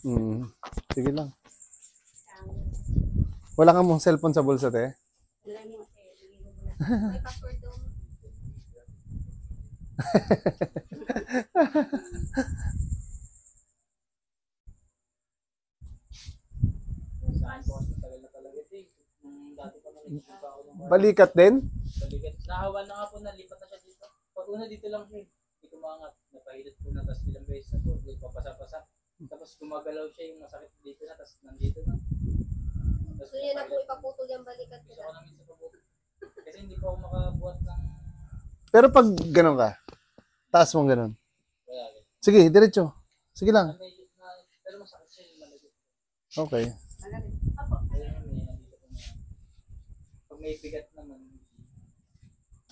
Hmm. Sige lang. Wala kang mong cellphone sa bulsa, te? Wala mo, may password daw. Balikat din? Balikat. Nahawa na nga po, nalipat na siya dito. Pag una dito lang siya, hindi ko maangat. Napahilot po na, tapos ilang beses na po, hindi papasa-pasa. Tapos gumagalaw siya yung masakit dito na, tapos nandito na. Tapos Gusto niya na po ipaputol yung balikat gusto nila. ko namin sa pabuti. Kasi hindi pa ako makabuhat ng... Pero pag gano'n ka, taas mong gano'n. Wala. Sige, diretso. Sige lang. Pero masakit siya yung malagay. Okay. Ayun, may nandito po na. Pag may bigat naman,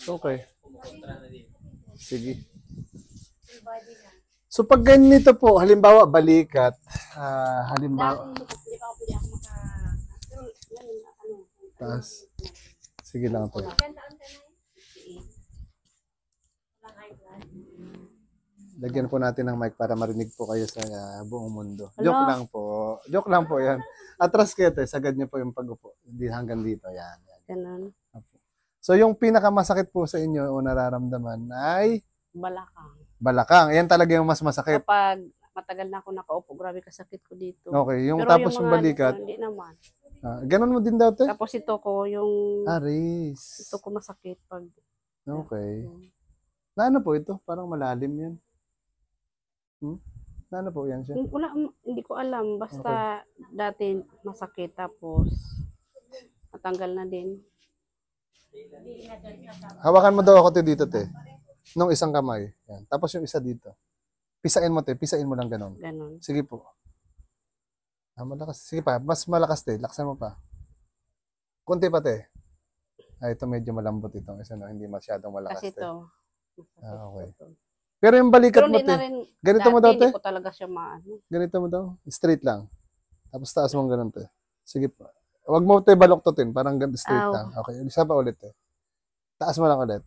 Okay. kumukontra na din. Sige. Yung body na. So pag ganito po, halimbawa balikat, halimbawa, Hindi pa ako pwede ako maka... Pero, ganun, ano. taas. Sige lang po. Ganda ang tanay. Walang high blood. Lagyan po natin ng mic para marinig po kayo sa buong mundo. Hello? Joke lang po. Joke lang po yan. Atras kayo, te. Sagad niyo po yung pag-upo. Hindi hanggang dito. Yan. Ganun. So yung pinakamasakit po sa inyo o nararamdaman ay Balakang. balakang. Yan talaga yung mas masakit. Kapag matagal na ako nakaupo, grabe kasakit ko dito. Okay. Yung Pero tapos yung mga balikat. ano, hindi naman. Ganun mo din daw, te? Tapos ito ko, yung Aris. ito ko masakit pag Okay. Na ano po ito? Parang malalim yan. Na ano po yan siya? wala, hindi ko alam. Basta dati masakit tapos matanggal na din. Hawakan mo daw ako, te, dito, te. Nung isang kamay. Yan. Tapos yung isa dito. Pisain mo, te. Pisain mo lang ganun. Ganun. Sige po. Malakas. Sige pa. Mas malakas, te. Laksan mo pa. Kunti pa, te. Ito medyo malambot itong isa, no? Hindi masyadong malakas, Kasi te. ito. Okay. Pero yung balikat Pero mo, hindi te. na rin, Ganito mo daw, te. hindi ko talaga siya maano. Ganito mo daw. Straight lang. Tapos taas mo ganun, te. Sige po. Huwag mo, te, baloktotin. Parang straight Ow. lang. Okay. Isa pa ulit, te. Taas mo lang ulit.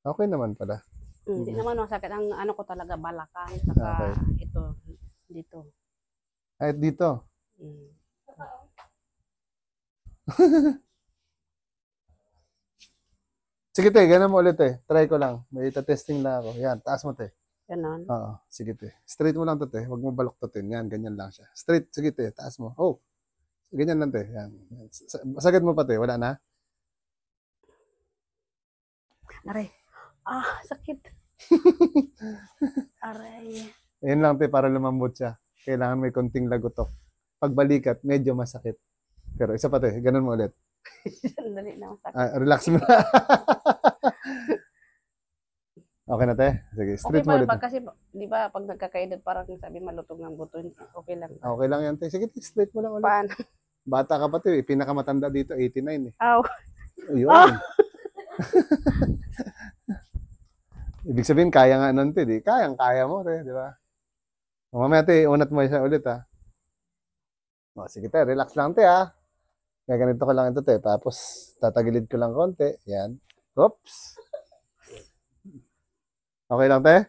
Okay naman pala. Hindi naman masakit. Ang ano ko talaga, balakang. Saka Okay. ito, dito. Kahit dito. Mm. Sige, te. Ganun mo ulit, te. Try ko lang. May testing lang ako. Yan. Taas mo, te. Ganon. Oo. Sige, te. Straight mo lang to, te. Huwag mo baloktotin. Yan. Ganyan lang siya. Straight. Sige, te. Taas mo. Oh. Ganyan lang, te. Yan. Sagad mo pa, te. Wala na? Aray. Sakit. Aray. Yan lang, te. Para lumambot siya. Kailangan may konting lagotok. Pagbalikat, medyo masakit. Pero isa pa, te. Ganun mo ulit. Sandali na masakit. Relax mo na. Okay na, te? Sige, Okay straight mo pa ulit. ba? Kasi, di ba, pag nagkakaedad, parang sabi malutog ng buto, okay lang. Okay lang yan, te. Sige, te, straight mo lang ulit. Paano? Bata ka pa, te. Pinakamatanda dito, 89 eh. Aw. Ayun. Ibig sabihin, kaya nga nun, te. Di? Kaya mo, te. Di ba? O, mamaya, te, unat mo isa ulit, ha. O, sige, te. Relax lang, te, ha. Kaya ganito ko lang ito, te. Tapos, tatagilid ko lang konti. Yan. Oops. Okay lang, te?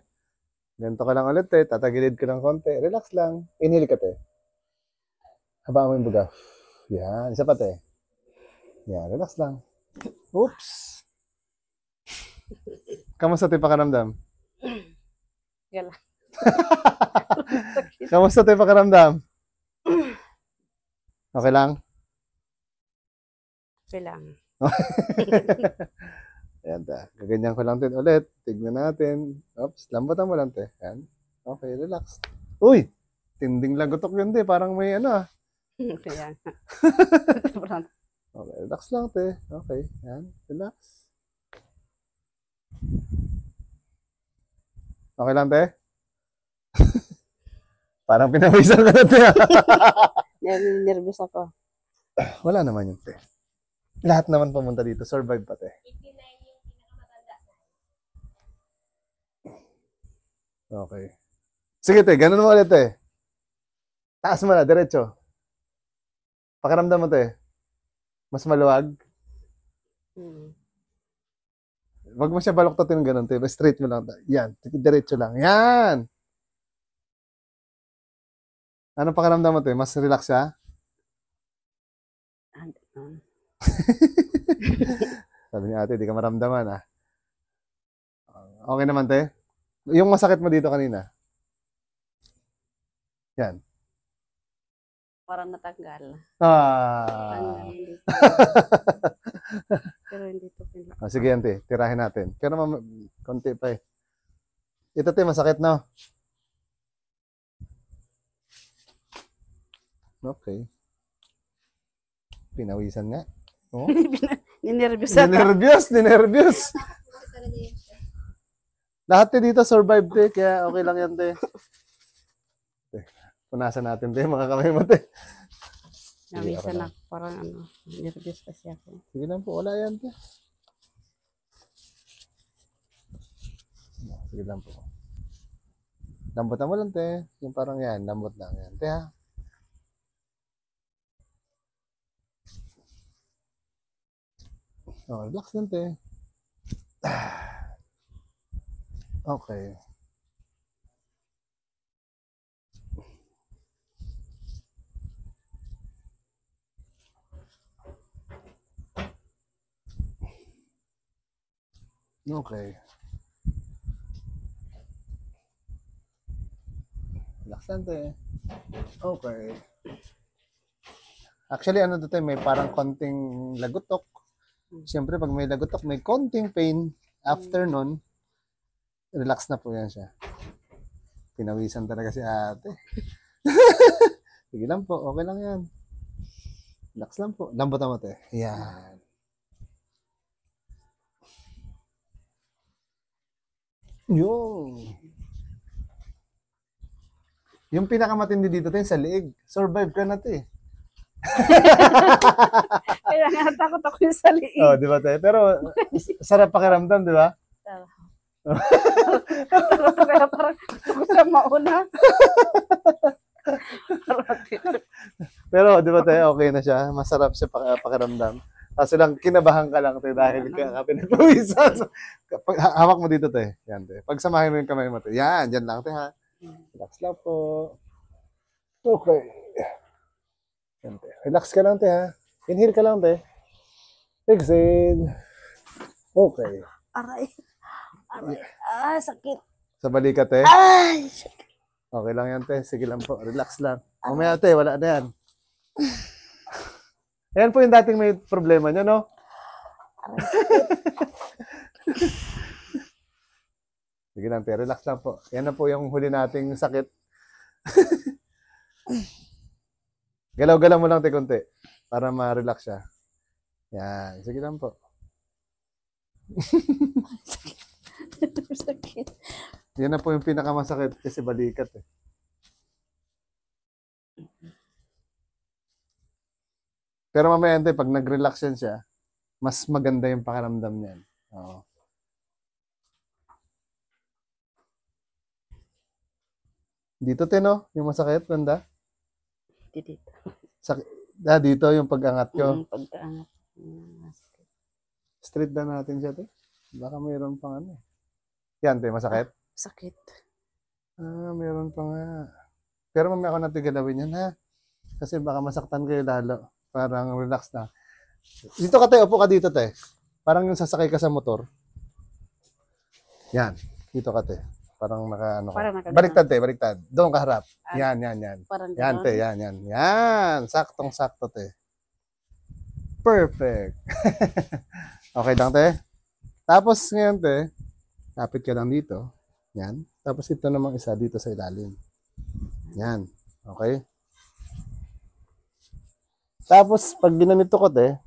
Ganito ko lang ulit, te. Tatagilid ko lang konti. Relax lang. Inhale ka, te. Habaan mo yung buga. Yan. Isa pa, te. Yan. Relax lang. Oops. Kamusta, te, pakiramdam? Gala. Kamusta, te, pakiramdam? Okay lang? Okay lang. Ayan, te. Gaganyan ko lang din ulit. Tignan natin. Oops. Lambutan mo lang, te. Yan. Okay, relax. Uy! Tinding lagotok yun, te. Parang may ano, ah. Kaya nga. Sobrang- Okay, relax lang, te. Okay, yan. Relax. Okay lang, te? Parang pinawisan ka na, te. Nervous ako. Wala naman yun, te. Lahat naman pumunta dito. Survive pa, te. 89 yung pinakamatanda. Okay. Sige, te. Ganun mo ulit, te. Taas mo na, diretso. Pakiramdam mo, te. Mas maluwag. Wag mo siya baloktotin ganun, te. Straight mo lang. Yan. Diretso lang. Yan. Ano pakiramdam mo, te? Mas relax siya? Sabi ni ate, di ka maramdaman, ah. Okay naman, te? Yung masakit mo dito kanina. Yan. Parang natanggal. Ah. Tanggal dito. Pero hindi to pinaka. Oh, sige, ante. Tirahin natin. Pero konti pa eh. Ito, te, masakit, no? Okay. Pinawisan nga. Oh. Ninervous ata. Ninervyos. Lahat te dito survive, te. Kaya okay lang yan, te. Te, punasan natin, te. Mga kamay mo, te. Nawisan ako. Parang ano. Nervous kasi ako. Sige lang po. Wala yan, te. Sige lang po. Lambutan mo lang, te. Yung parang yan. Lambot lang yan. Te, ha? Oh, relax lang, te. Okay. Okay. Relax lang, te. Okay. Actually, ano to, te, may parang konting lagutok. Siyempre, pag may lagutok, may konting pain. After nun, relax na po yan siya. Pinawisan talaga si ate. Sige lang po, okay lang yan. Relax lang po. Lambot mo, te. Yan. Yung pinakamatindi dito, te, sa liig. Survive ka na, te. Kaya nga takot ako yung sa liig. Oh, di ba, te? Pero, sarap pakiramdam, di ba? Kaya parang gusto ko siya mauna. Pero, di ba, te, okay na siya. Masarap siya pakiramdam. Kaso lang, kinabahan ka lang, te, dahil ka pinagpawisan. Hawak mo dito, te. Yan, te. Pagsamahin mo yung kamay mo, te. Yan, dyan lang, te, ha. Relax lang po. Okay. Yan, te. Relax ka lang, te, ha. Inhale ka lang, te. Exhale. Okay. Aray. Aray. Sakit. Sa balikat, te. Ay, sakit. Okay lang yan, te. Sige lang po. Relax lang. Mamaya, te. Wala na yan. Ayan po yung dating may problema nyo, no? Sige lang, te. Relax lang po. Yan na po yung huli nating sakit. Galaw-galaw mo lang, te, konti. Para ma-relax siya. Yan. Sige lang po. Sakit. Yan na po yung pinakamasakit kasi balikat, eh. Pero mamaya, te, pag nag-relax yan siya, mas maganda yung pakiramdam niyan. Oo. Dito, te, no? Yung masakit, banda? Dito. Dito yung pag-angat ko. Pagkaangat. Straight na natin siya, te. Baka mayroon pang ano. Yan, te, masakit? Sakit. Ah, mayroon pa nga. Pero mamaya ako natin galawin yan, ha? Kasi baka masaktan kayo lalo. Parang relax na. Dito ka, te. Upo ka dito, te. Parang yung sasakay ka sa motor. Yan. Dito ka, te. Parang naka, ano ka. Parang nakagano. Baliktad, te. Baliktad. Doon ka harap. Yan. Parang Yan, ganon. te. Yan. Saktong-sakto, te. Perfect. Okay lang, te. Tapos ngayon, te, kapit ka lang dito. Yan. Tapos ito namang isa dito sa ilalim. Yan. Okay? Tapos, pag ginanito ko, te,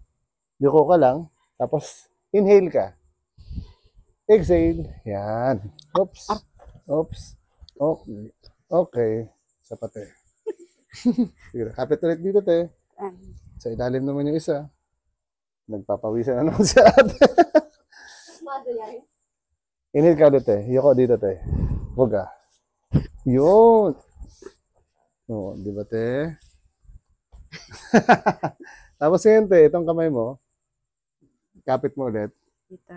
yuko ka lang. Tapos, inhale ka. Exhale. Yan. Oops. Okay. Okay. Sapat, te. Sige, kapit ulit dito, te. Sa ilalim naman yung isa. Nagpapawisan na naman si ate. Inhale ka ulit, te. Yuko dito, te. Huwag, ah. Yun. Oo, di ba, te? Tapos yun, te, itong kamay mo, kapit mo ulit. Dito.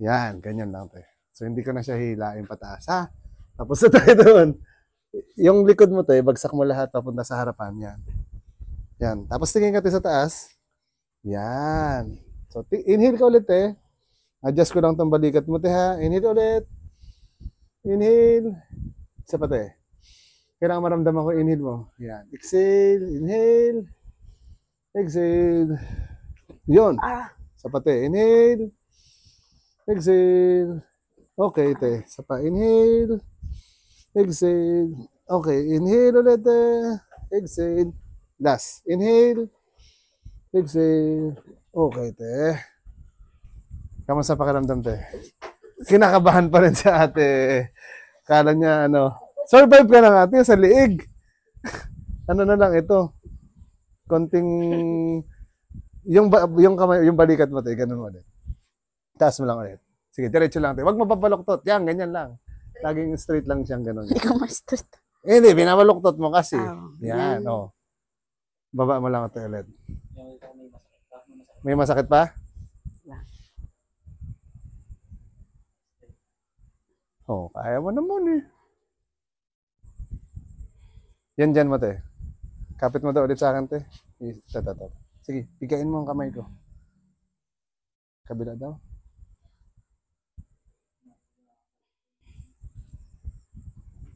Yan, ganyan lang, te. So, hindi ko na siya hilain pataas, ha? Tapos na tayo doon. Yung likod mo, te, bagsak mo lahat papunta sa harapan. Yan. Yan. Tapos tingin ka te sa taas. Yan. So, inhale ka ulit, te. Adjust ko lang tong balikat mo, te, ha. Inhale ulit. Inhale. Isa pa, te. Kailangan maramdaman ko inhale mo. Yan. Exhale. Inhale. Exhale. Yun. Isa pa, te. Inhale. Exhale. Okay, te. Isa pa. Inhale. Exhale. Okay. Inhale ulit, te. Exhale. Last. Inhale. Exhale. Okay, te. Kamusta pakiramdam, te? Kinakabahan pa rin si ate. Kala niya, survive ka na ate sa liig. Ano na lang ito. Konting, yung kamay, yung balikat mo, te, ganun mo ulit. Taas mo lang ulit. Sige, diretso lang, te. Huwag mapabaluktot. Yan, ganyan lang. Laging straight lang siyang ganun. Hindi ko ma-straight. Hindi, binabaluktot mo kasi. Yan. Yan, Baba mo lang ito ulit. Yung ito may masakit pa. May masakit pa? Kaya mo naman eh. Yan dyan mo, te. Kapit mo daw ulit sa akin, te. Ito. Sige, bigayin mo ang kamay ko. Kabila daw.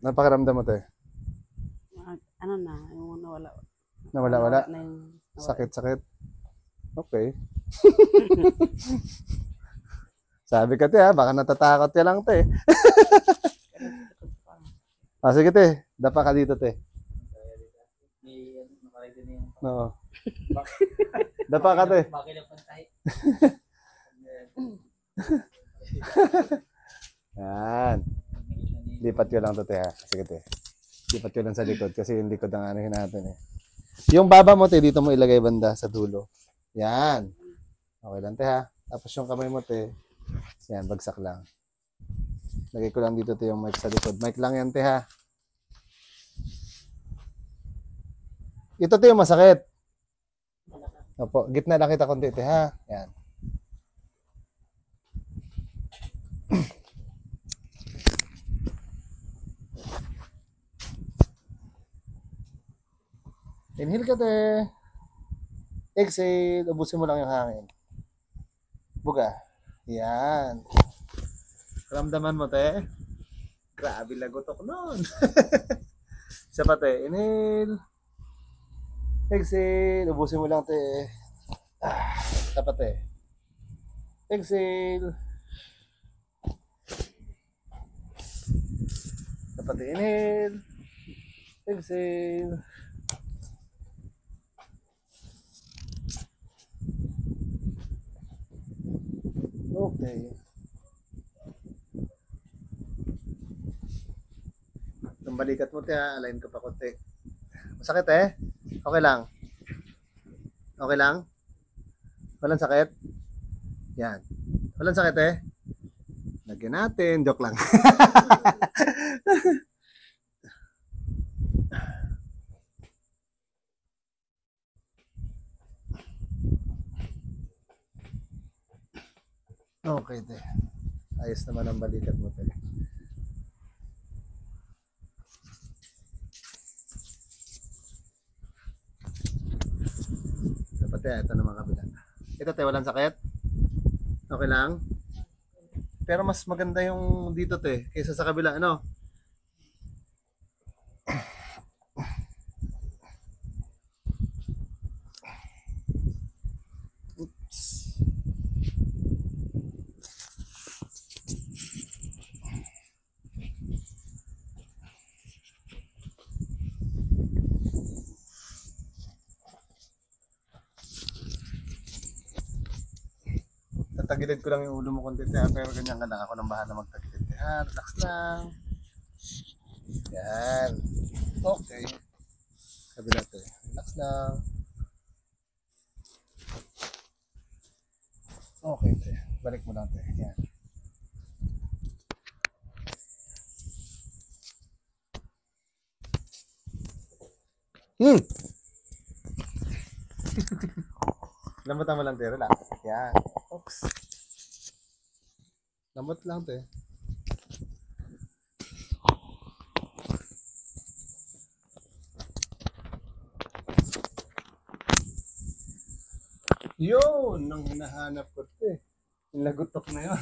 Napakaramdam mo, te. Ano na, yung nawala. Nawala-wala? Na yung, Sakit-sakit. Okay. Sabi ka, te, ha? Baka natatakot ka lang, te. Sige, te. Dapa ka dito, te. May nakaredy na yung Oo. Dapa ka, te. makilang pantay. Yan. Lipat ko lang to, te, ha? Sige, te. Lipat ko lang sa likod kasi yung likod ang anuhin natin, eh. Yung baba mo, te, dito mo ilagay banda sa dulo. Yan. Okay lang, te, ha? Tapos yung kamay mo, te. Yan, bagsak lang. Lagay ko lang dito, te, yung mic sa likod. Mic lang yan, te, ha? Ito, te, yung masakit. Opo, gitna lang kita konti, te, ha? Yan. Inhale ka, te. Exhale. Ubusin mo lang yung hangin. Buga. Yan. Ramdaman mo, te. Grabe lagotok nun. Isa pa, te. Inhale. Exhale. Ubusin mo lang, te. Isa pa, te. Exhale. Isa pa, te. Inhale. Exhale. Okay. Itong balikat mo, te, ha? Align ko pa konti. Masakit, eh? Okay lang. Okay lang? Walang sakit? Yan. Walang sakit, eh? Lagyan natin. Joke lang. Okay, te. Ayos naman ang balikat mo, te. Dapat, te. Ito naman kabila. Ito, te. Walang sakit? Okay lang? Pero mas maganda yung dito, te. Kaysa sa kabila, ano? Tatagilid ko lang yung ulo mo konti, te, pero ganyan ka lang. Ako nang bahala magtagilid. Yan, relax lang. Yan. Okay. Kabila, te. Relax lang. Okay, te. Balik mo lang, te. Yan. Lambutan mo lang, te. Relax. Yan. Oops. Lambot lang, te. Yun, ang hinahanap ko ito eh. Yung lagutok na yun.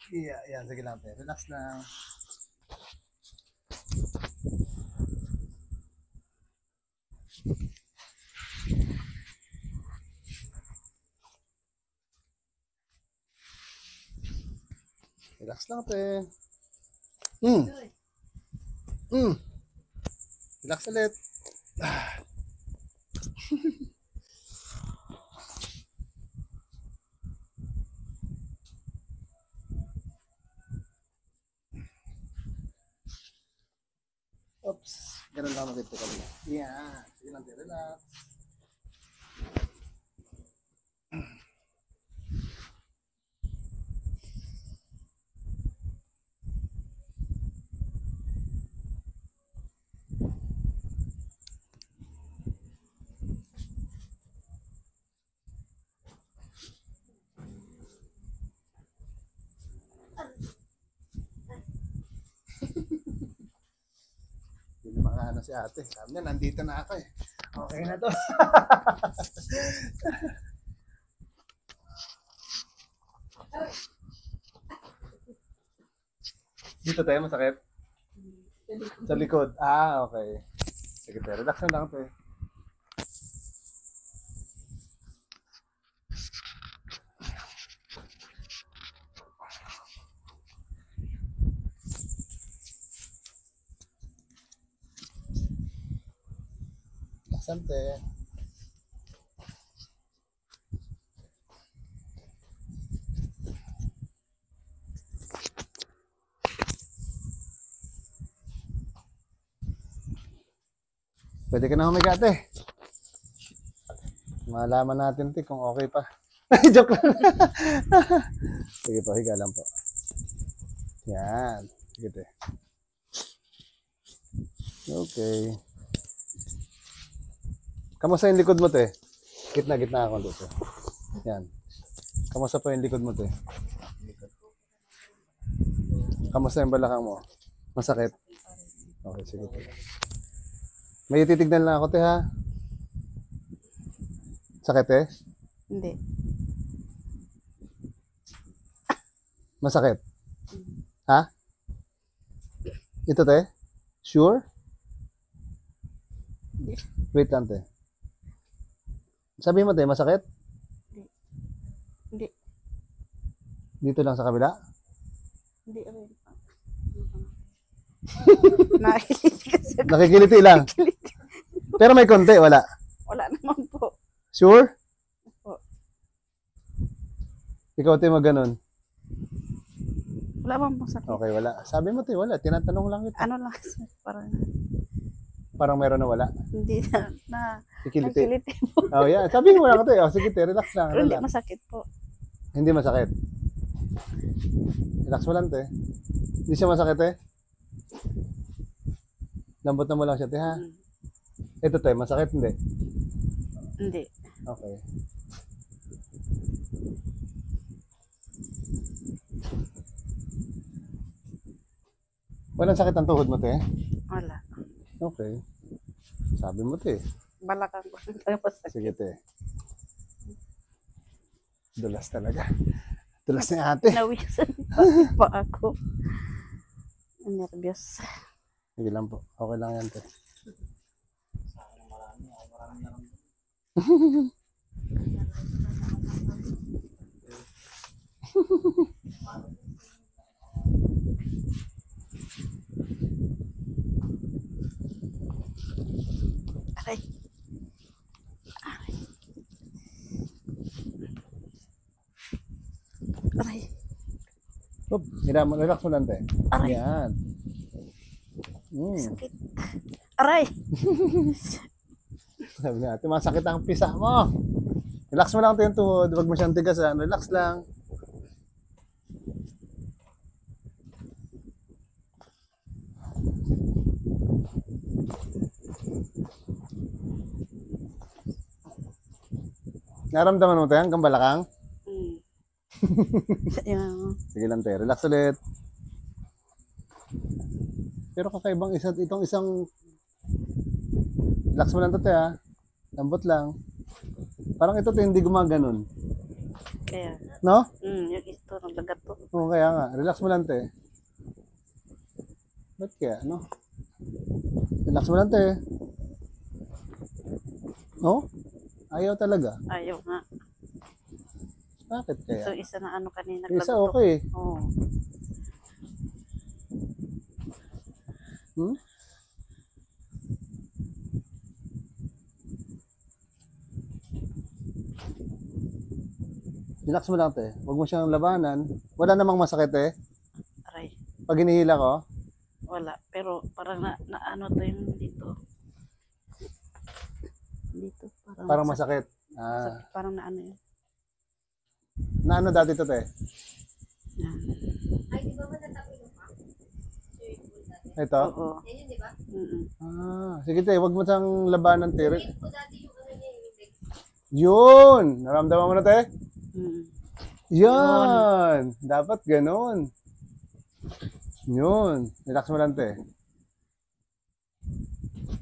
Yeah, yan. Sige lang, te. Relax lang. Relax lang, te. Relax ulit. Oops. Ganun lang mag-ito kami. Yan. Sige lang, te. Relax. Hindi na makaano si ate. Sabi niya, nandito na ako eh. Okay na to. Dito tayo, masakit? Sa likod. Ah, okay. Sige tayo, relax na lang tayo. Relaxan tayo. Pwede ka na humiga, ate. Malaman natin, te, kung okay pa. Joke lang. Sige po, higa lang po. Yan. Sige, te. Okay. Kamusta yung likod mo, te? Gitna ako dito. Yan. Kamusta po yung likod mo, te? Kamusta yung balakang mo? Masakit? Okay, sige, te. May titignan lang ako, te, ha? Sakit, eh? Hindi. Masakit? Ha? Ito, te? Sure? Wait lang, te. Sabi mo, te, masakit? Hindi. Dito lang sa kabila? Hindi rin. Nakikiliti kasi. Nakikiliti lang. Pero may konti, wala. Wala naman po. Sure? Opo. Ikaw, te, mag-ganon. Wala bang masakit? Okay, wala. Sabi mo, te, wala. Tinatanong lang ito. Ano lang kasi, Parang meron na wala. hindi na Kikiliti. nakikiliti. Oh, yeah. Sabi mo lang, te. Oh, sige, te, relax lang. Pero hindi Relax. masakit po. Hindi masakit. Relax mo lang, te. Hindi siya masakit, te. Lambot na mo lang siya, te, ha? Ito, te, masakit, hindi. Hindi. Okay. Walang sakit ang tuhod mo, te? Wala. Okay. Sabi mo, te. Balakang ko lang masakit. Sige, te. Dulas talaga. Dulas ni ate. Nawisan pa ako. Nervyos. Sige lang po. Okay lang yan, te. Sa akin ang marami. Ako marami na lang. Aray. Aray. Oop, relax mo lang, te. Aray. Yan. Sakit. Aray. Sabi ni ate, masakit ang pisa mo. Relax mo lang, te, yung tuhod. Huwag mo siyang tigasan. Relax lang. Naramdaman mo, te, hanggang balakang? Yung, Sige lang, te. Relax ulit. Pero kakaibang itong isang relax mo lang to, te, ha? Lambot lang. Parang ito, te, hindi gumaganon. Kaya, No? yung ito, naglagat to. Oo, kaya nga. Relax mo lang, te. Ba't kaya, no? Relax mo lang, te. No? Ayaw talaga. Ayaw nga. Bakit kaya? So, isa na ano kanina. Isa naglagat to. okay. Oo. Hmm? Relax mo lang, te. Huwag mo siyang labanan. Wala namang masakit, eh. Aray. Pag hinihila ko, Wala. Pero parang na ano to yung dito. Dito. parang masakit. masakit. Parang na ano yun. Na ano dati to, te? Yan. Ito? Oo. Sige, te. Huwag mo siyang labanan, te. Yun! Naramdaman mo na, te? Mm. Yan! Dapat ganun. Yun. Relax mo lang, te.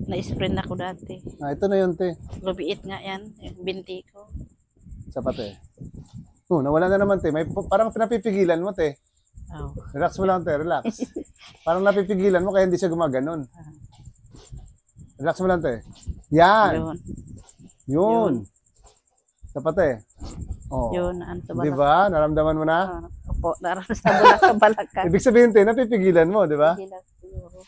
Na-sprain ako dati. Ito na yun, te. Lubiit nga yan. Yung binti ko. Sapat, te. Nawala na naman, te. Parang napipigilan mo, te. Oh. Relax mo lang, te. Relax. Parang napipigilan mo kaya hindi siya gumaganon. Relax mo lang, te. Yan! Yun. Yun! Sapat, te. Oh. Yun. Ano sa Di balak. ba? Naramdaman mo na? Opo. Nararamdaman sa balak sa balakan. Ibig sabihin, te, napipigilan mo, di ba? Hindi lang siguro.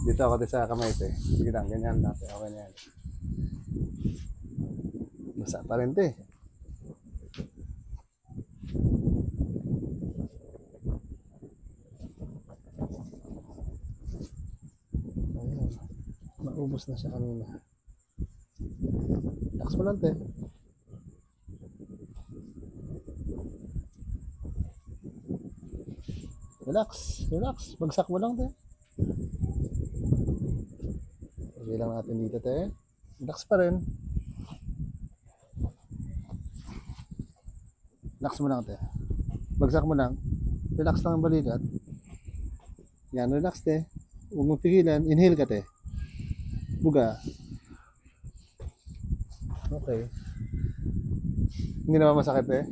Dito ako, te, sa kamay, te. Sige lang, ganyan natin. Okay na yan. Basa pa rin, te. Ayun. Maubos na siya kanina. Relax mo lang, te. Relax. Relax. Bagsak mo lang, te. Pagay lang natin dito, te. Relax pa rin. Relax mo lang, te. Bagsak mo lang. Relax lang ang balikat. Yan, relax, te. Huwag mong pigilan. Inhale ka, te. Buga. Okay. Hindi naman masakit, eh.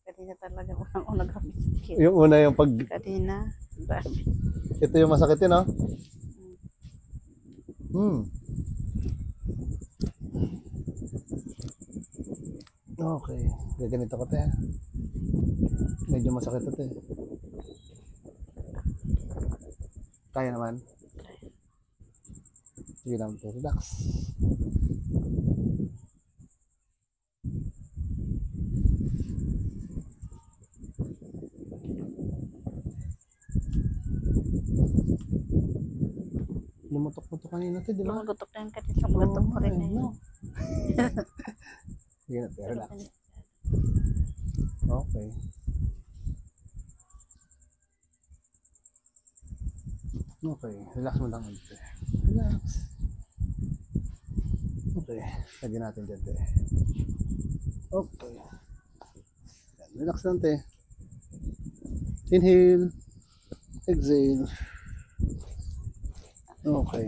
Kanina talaga unang-unang kami sakit. Yung una yung pag... Kanina. Grabe. Ito yung masakit yun, no? Okay. Gaganito ko, te. Medyo masakit ito, te. Kaya naman. Sige lang, te. Relax. Lumutok-mutok kanina, te, di ba? Lumagutok na yung kanina. Lumagutok ko rin na yun. No. Sige na, te. Relax. Okay. Okay. Relax mo lang, te. Relax. Okay. Lagyan natin dyan, te. Okay. Yan. Relax lang, te. Inhale. Exhale. Okay.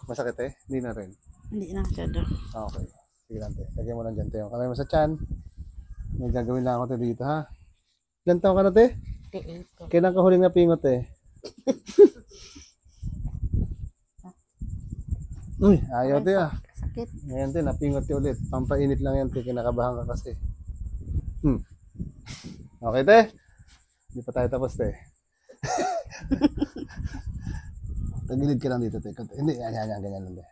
Masakit, eh? Hindi na rin. Hindi na masyado. Okay. Sige lang, te. Lagyan mo lang dyan, te. Yung kamay mo sa tiyan. May gagawin lang ako, te, dito, ha? Ilan taon ka na, te? Ito. Kailan ka huling napingot, te? Uy, ayaw, te, ah. Sakit. Ngayon, te, napingot, te, ulit. Pampainit lang yan, te. Kinakabahan ka kasi. Okay, te? Hindi pa tayo tapos, te. Tagilid ka lang dito, te. Hindi, yan, ganyan lang, te.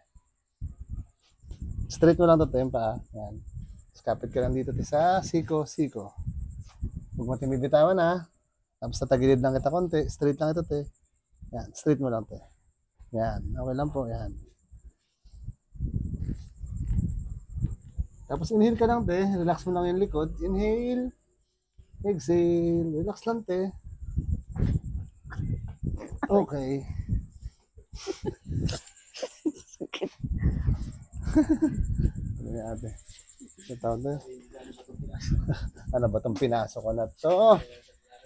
Straight mo lang to, te, yung paa. Yan. Kapit ka lang dito, te, sa siko. Huwag mo timibitawan, ha. Tapos tatagilid lang kita konti. Straight lang ito, te. Yan, straight mo lang, te. Yan, okay lang po, yan. Tapos inhale ka lang, te. Relax mo lang yung likod. Inhale. Exhale. Relax lang, te. Okay. Sakit. Ano yan, ate? Sa taon, te? Ano ba itong pinasok ko na to?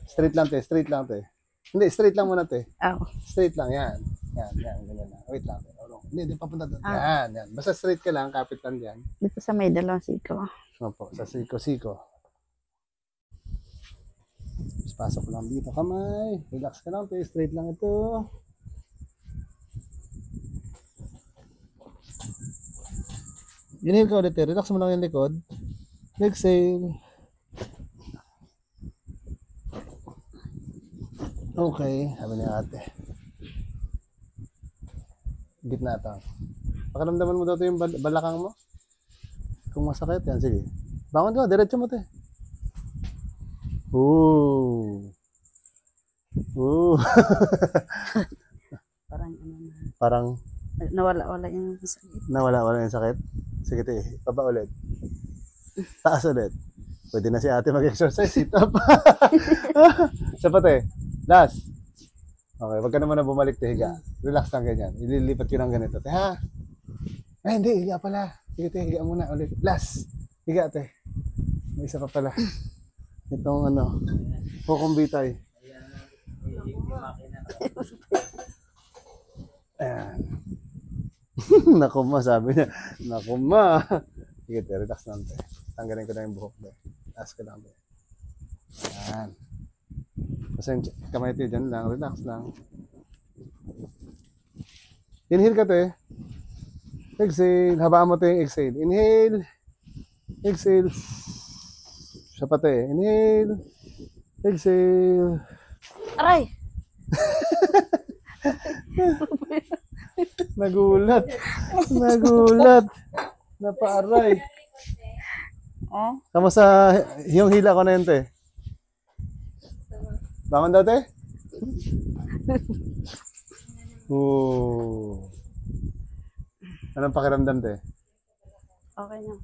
Straight lang, te. Straight lang, te. Hindi, straight lang muna, te. Oh. Straight lang, yan. Yan, ganyan na. Wait lang. Hindi, papunta doon. Ah. Yan. Basta straight ka lang, kapit lang yan. Dito sa may dalawang siko. Opo, sa siko-siko. Tapos pasok lang dito, kamay. Relax ka lang, te. Straight lang ito. Inhale ka ulit, te. Relax mo lang yung likod. Exhale. Okay, sabi ni ate. Gitna ito. Pakiramdaman mo daw ito yung balakang mo. Kung masakit, yan, sige. Bangon ka, diretso mo ito. Ooh. Ooh. Parang ano na. Parang Nawala-wala yung sakit. nawala yung sakit. Sige, te. Baba ulit. Taas ulit. Pwede na si ate mag-exercise. Sit up. Isa pa, te. Last. Okay, wag ka naman na bumalik, te. Higa. Relax lang ganyan. Ililipat ko ng ganito, te. Ha? Ay, hindi. Higa pala. Sige, te. Higa muna ulit. Last. Higa, te. May isa pa pala. Itong ano. Kukumbitay. Yung makina. Ayan. Naku ma, sabi niya. Naku ma. Sige, te. Relax lang, te. Tanggalin ko na yung buhok, te. Relax ka lang, te. Ayan. Basta yung kamay, te. Dyan lang. Relax lang. Inhale ka, te. Exhale. Habaan mo, te. Exhale. Inhale. Exhale. Siya pa, te. Inhale. Exhale. Aray! Nagulat. Nagulat. Napaaray. Oh? Kamusta yung hila ko na yun, te? Bangon daw, te? Ooh. Anong pakiramdam, te? Okay na.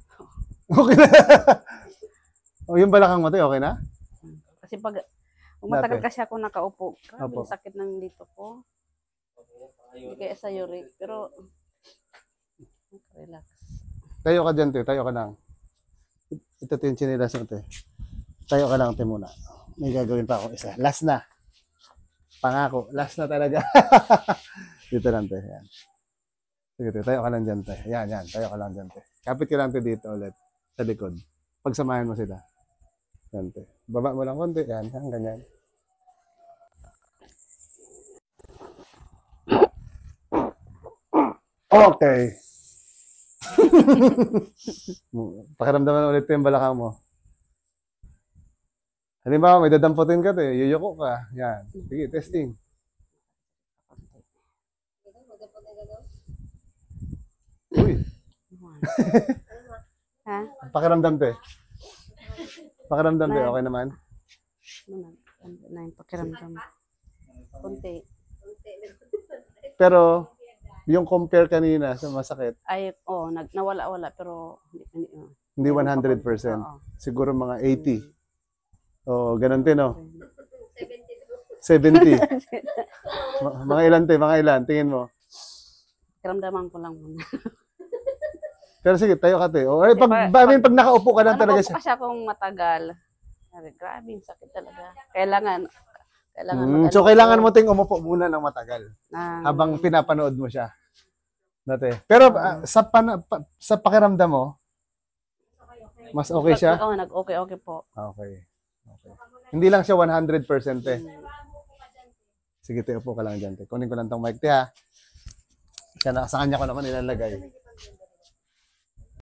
Okay na. O, yung balakang mo, te, okay na? Kasi pag matagal Dati. kasi ako nakaupo, grabe Opo. yung sakit ng dito ko. Hindi kaya sa uric, pero relax. Tayo ka dyan, te. Tayo ka lang. Ito yung chinilas mo, te. Tayo ka lang, te, muna. May gagawin pa akong isa. Last na. Pangako. Last na talaga. Dito lang, te. Yan. Sige, te. Tayo ka lang dyan, te. Yan. Tayo ka lang dyan, te. Kapit ka lang, te, dito ulit. Sa likod. Pagsamahin mo sila. Yan, te. Baba mo lang konti. Yan. Ganyan. Okay. Pakiramdaman ulit yung balakang mo. Halimbawa, may dadamputin ka, te. Yuyuko ka. Yan. Sige, testing. Uy. Ha? Pakiramdam, te. Pakiramdam, te. Okay naman? Ano na yung pakiramdam? Kunti. Pero, yung compare kanina sa masakit, Ay, nawala-wala, pero hindi 100%. Oo. Siguro mga 80. Oo, ganun din, no? 70. Mga ilan, te? Mga ilan? Tingin mo. Pakiramdaman ko lang muna. Pero sige, tayo ka, te. O, ay, pag pag nakaupo ka lang talaga siya. Kasi akong matagal. Sabi, grabe, yung sakit talaga. Kailangan So, kailangan mo ting umupo muna ng matagal ng, habang pinapanood mo siya. Dati. Pero sa pakiramdam mo, mas okay siya? Oo, nag-okay po. Okay. Hindi lang siya 100% eh. Sige, te, upo ka lang dyan, te. Kunin ko lang tong mic, te, ha. Sa kanya ko naman ilalagay.